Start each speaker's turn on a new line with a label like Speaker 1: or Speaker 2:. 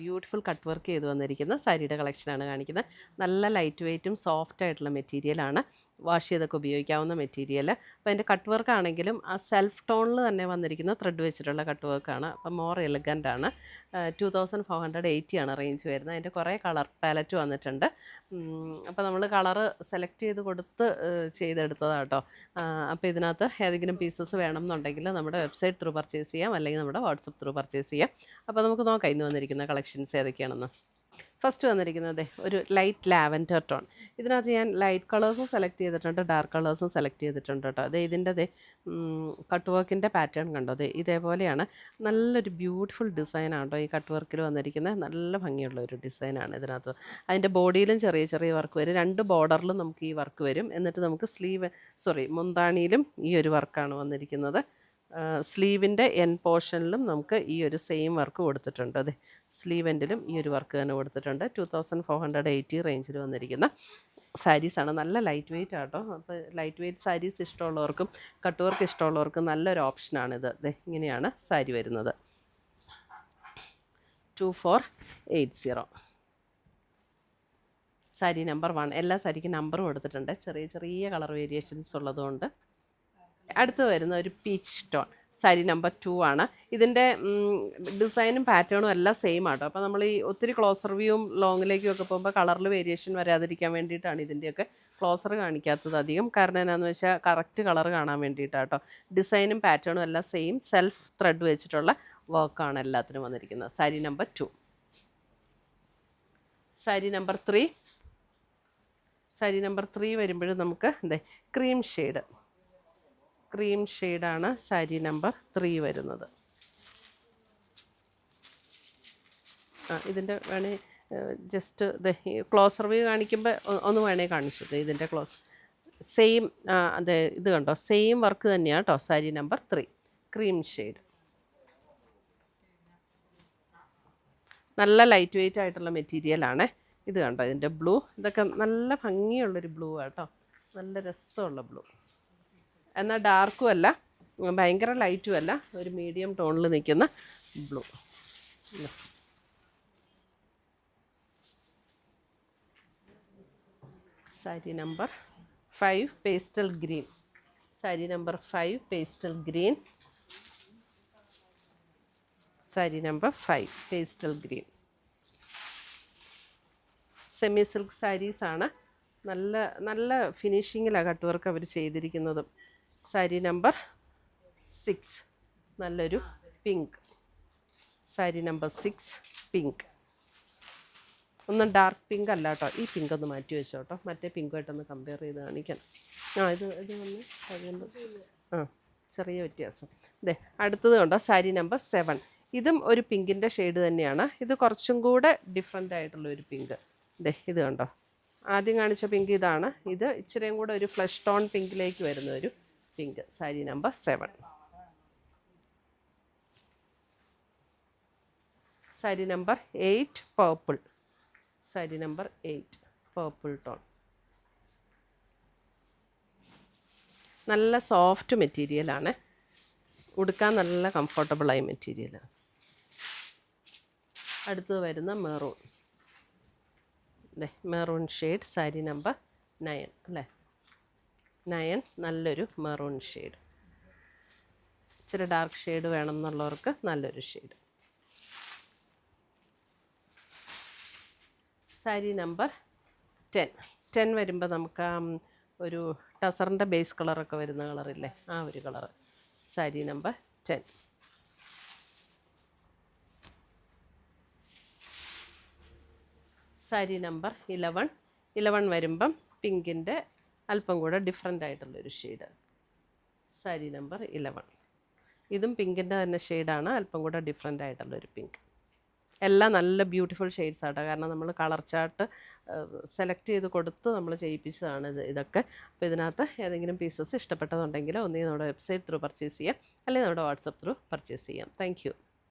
Speaker 1: Beautiful cut work ചെയ്ത് വന്നിരിക്കുന്ന സാരിയുടെ കളക്ഷനാണ് കാണിക്കുന്നത്. നല്ല ലൈറ്റ് വെയ്റ്റും സോഫ്റ്റ് ആയിട്ടുള്ള മെറ്റീരിയലാണ്. വാഷ് ചെയ്തൊക്കെ ഉപയോഗിക്കാവുന്ന മെറ്റീരിയൽ. അപ്പോൾ അതിൻ്റെ കട്ട് വർക്ക് ആണെങ്കിലും ആ സെൽഫ് ടോണിൽ തന്നെ വന്നിരിക്കുന്ന ത്രെഡ് വെച്ചിട്ടുള്ള കട്ട് വർക്കാണ്. അപ്പോൾ മോർ എലഗൻ്റ് ആണ്. 2480 ആണ് റേഞ്ച് വരുന്നത്. അതിൻ്റെ കുറേ കളർ പാലറ്റ് വന്നിട്ടുണ്ട്. അപ്പോൾ നമ്മൾ കളറ് സെലക്ട് ചെയ്ത് കൊടുത്ത് ചെയ്തെടുത്തതാട്ടോ. അപ്പോൾ ഇതിനകത്ത് ഏതെങ്കിലും പീസസ് വേണം എന്നുണ്ടെങ്കിൽ നമ്മുടെ വെബ്സൈറ്റ് ത്രൂ പർച്ചേസ് ചെയ്യാം, അല്ലെങ്കിൽ നമ്മുടെ വാട്സപ്പ് ത്രൂ പർച്ചേസ് ചെയ്യാം. അപ്പോൾ നമുക്ക് നോക്കാം ഇന്ന് വന്നിരിക്കുന്ന കളക്ഷൻസ് ഏതൊക്കെയാണെന്ന്. ഫസ്റ്റ് വന്നിരിക്കുന്നത് ഒരു ലൈറ്റ് ലാവൻഡർ ടോൺ. ഇതിനകത്ത് ഞാൻ ലൈറ്റ് കളേഴ്സും സെലക്ട് ചെയ്തിട്ടുണ്ട്, ഡാർക്ക് കളേഴ്സും സെലക്ട് ചെയ്തിട്ടുണ്ട് കേട്ടോ. അതെ ഇതിൻ്റെ കട്ട് വർക്കിൻ്റെ പാറ്റേൺ കണ്ടോ, അതെ ഇതേപോലെയാണ്. നല്ലൊരു ബ്യൂട്ടിഫുൾ ഡിസൈനാണ് കേട്ടോ ഈ കട്ട് വർക്കിൽ വന്നിരിക്കുന്നത്. നല്ല ഭംഗിയുള്ള ഒരു ഡിസൈനാണ് ഇതിനകത്ത്. അതിൻ്റെ ബോഡിയിലും ചെറിയ ചെറിയ വർക്ക് വരും, രണ്ട് ബോർഡറിലും നമുക്ക് ഈ വർക്ക് വരും. എന്നിട്ട് നമുക്ക് മുന്താണിയിലും ഈ ഒരു വർക്കാണ് വന്നിരിക്കുന്നത്. സ്ലീവിൻ്റെ എൻ പോർഷനിലും നമുക്ക് ഈ ഒരു സെയിം വർക്ക് കൊടുത്തിട്ടുണ്ട്. അതെ സ്ലീവ് എൻഡിലും ഈ ഒരു വർക്ക് തന്നെ കൊടുത്തിട്ടുണ്ട്. 2480 റേഞ്ചിൽ വന്നിരിക്കുന്ന സാരീസാണ്. നല്ല ലൈറ്റ് വെയ്റ്റ് ആട്ടോ. അപ്പോൾ ലൈറ്റ് വെയ്റ്റ് സാരീസ് ഇഷ്ടമുള്ളവർക്കും കട്ട് വർക്ക് ഇഷ്ടമുള്ളവർക്കും നല്ലൊരു ഓപ്ഷനാണിത്. അതെ ഇങ്ങനെയാണ് സാരി വരുന്നത്. 2480 സാരി നമ്പർ 1. എല്ലാ സാരിക്കും നമ്പറും കൊടുത്തിട്ടുണ്ട്. ചെറിയ ചെറിയ കളർ വേരിയേഷൻസ് ഉള്ളതുകൊണ്ട്. അടുത്ത് വരുന്ന ഒരു പീച്ച് ടോൺ സാരി നമ്പർ 2 ആണ്. ഇതിൻ്റെ ഡിസൈനും പാറ്റേണും എല്ലാം സെയിം ആട്ടോ. അപ്പോൾ നമ്മൾ ഈ ഒത്തിരി ക്ലോസർ വ്യൂവും ലോങ്ങിലേക്കും ഒക്കെ പോകുമ്പോൾ കളറിൽ വേരിയേഷൻ വരാതിരിക്കാൻ വേണ്ടിയിട്ടാണ് ഇതിൻ്റെയൊക്കെ ക്ലോസർ കാണിക്കാത്തത് അധികം. കാരണം എന്നാന്ന് വെച്ചാൽ കറക്റ്റ് കളർ കാണാൻ വേണ്ടിയിട്ടാട്ടോ. ഡിസൈനും പാറ്റേണും എല്ലാം സെയിം സെൽഫ് ത്രെഡ് വെച്ചിട്ടുള്ള വർക്കാണ് എല്ലാത്തിനും വന്നിരിക്കുന്നത്. Sari number 2. Sari number 3. Sari number 3 വരുമ്പോഴും നമുക്ക് ക്രീം ഷെയ്ഡാണ് സാരി നമ്പർ 3 വരുന്നത്. ഇതിൻ്റെ വേണേൽ ജസ്റ്റ് ക്ലോസർ വ്യൂ കാണിക്കുമ്പോൾ ഒന്ന് വേണേൽ കാണിച്ചത്. ഇതിൻ്റെ സെയിം ഇത് കണ്ടോ, സെയിം വർക്ക് തന്നെയാണ് കേട്ടോ. Sari number 3 cream shade. നല്ല ലൈറ്റ് വെയ്റ്റ് ആയിട്ടുള്ള മെറ്റീരിയലാണ്. ഇത് കണ്ടോ ഇതിൻ്റെ ബ്ലൂ, ഇതൊക്കെ നല്ല ഭംഗിയുള്ളൊരു ബ്ലൂ ആട്ടോ. നല്ല രസമുള്ള ബ്ലൂ, എന്നാൽ ഡാർക്കും അല്ല ഭയങ്കര ലൈറ്റും അല്ല, ഒരു മീഡിയം ടോണിൽ നിൽക്കുന്ന blue. Sari number 5 pastel green. Sari number 5 pastel green. Sari number 5 pastel green. Semi silk സാരീസാണ്. നല്ല നല്ല ഫിനിഷിങ്ങിലാണ് കട്ട് വർക്ക് അവർ ചെയ്തിരിക്കുന്നതും. സാരി നമ്പർ 6 നല്ലൊരു പിങ്ക്. Sari number 6 pink. ഒന്നും ഡാർക്ക് പിങ്ക് അല്ല കേട്ടോ. ഈ പിങ്ക് ഒന്ന് മാറ്റി വെച്ചോ കേട്ടോ, മറ്റേ പിങ്കുമായിട്ടൊന്ന് കമ്പയർ ചെയ്ത് കാണിക്കണം. ഇത് വന്ന് സാരി നമ്പർ 6. ചെറിയ വ്യത്യാസം. അടുത്തത് കണ്ടോ സാരി നമ്പർ 7. ഇതും ഒരു പിങ്കിൻ്റെ ഷെയ്ഡ് തന്നെയാണ്. ഇത് കുറച്ചും കൂടെ ഡിഫറെൻ്റ് ആയിട്ടുള്ള ഒരു പിങ്ക്. ഇത് കണ്ടോ, ആദ്യം കാണിച്ച പിങ്ക് ഇതാണ്. ഇത് ഇച്ചിരിയും കൂടെ ഒരു ഫ്ലഷ് ടോൺ പിങ്കിലേക്ക് വരുന്ന ഒരു pink. Sari number 7. Sari number 8 purple. Sari number 8 purple tone. നല്ല സോഫ്റ്റ് മെറ്റീരിയലാണ്, ഉടുക്കാൻ നല്ല കംഫർട്ടബിളായ മെറ്റീരിയലാണ്. അടുത്ത് വരുന്ന മെറൂൺ ഷെയ്ഡ്. സാരി നമ്പർ 9 അല്ലേ, 9 നല്ലൊരു മെറൂൺ ഷെയ്ഡ്. ഇച്ചിരി ഡാർക്ക് ഷെയ്ഡ് വേണം എന്നുള്ളവർക്ക് നല്ലൊരു ഷെയ്ഡ്. സാരി നമ്പർ 10 വരുമ്പോൾ നമുക്ക് ഒരു ടസറിൻ്റെ ബേസ് കളറൊക്കെ വരുന്ന കളറില്ലേ, ആ ഒരു colour. Sari number 10. Sari number 11 വരുമ്പം പിങ്കിൻ്റെ അല്പം കൂടെ ഡിഫറെൻ്റ് ആയിട്ടുള്ളൊരു ഷെയ്ഡ്. സാരി നമ്പർ 11. ഇതും പിങ്കിൻ്റെ തന്നെ ഷെയ്ഡാണ്, അല്പം കൂടെ ഡിഫറെൻ്റ് ആയിട്ടുള്ളൊരു പിങ്ക്. എല്ലാം നല്ല ബ്യൂട്ടിഫുൾ ഷെയ്ഡ്സ് ആട്ടോ. കാരണം നമ്മൾ കളർ ചാർട്ട് സെലക്ട് ചെയ്ത് കൊടുത്ത് നമ്മൾ ചെയ്യിപ്പിച്ചതാണ് ഇതൊക്കെ. അപ്പോൾ ഇതിനകത്ത് ഏതെങ്കിലും പീസസ് ഇഷ്ടപ്പെട്ടതുണ്ടെങ്കിൽ ഒന്നുകിൽ നമ്മുടെ വെബ്സൈറ്റ് ത്രൂ പർച്ചേസ് ചെയ്യാം, അല്ലെങ്കിൽ നമ്മുടെ വാട്സപ്പ് ത്രൂ പർച്ചേസ് ചെയ്യാം. താങ്ക്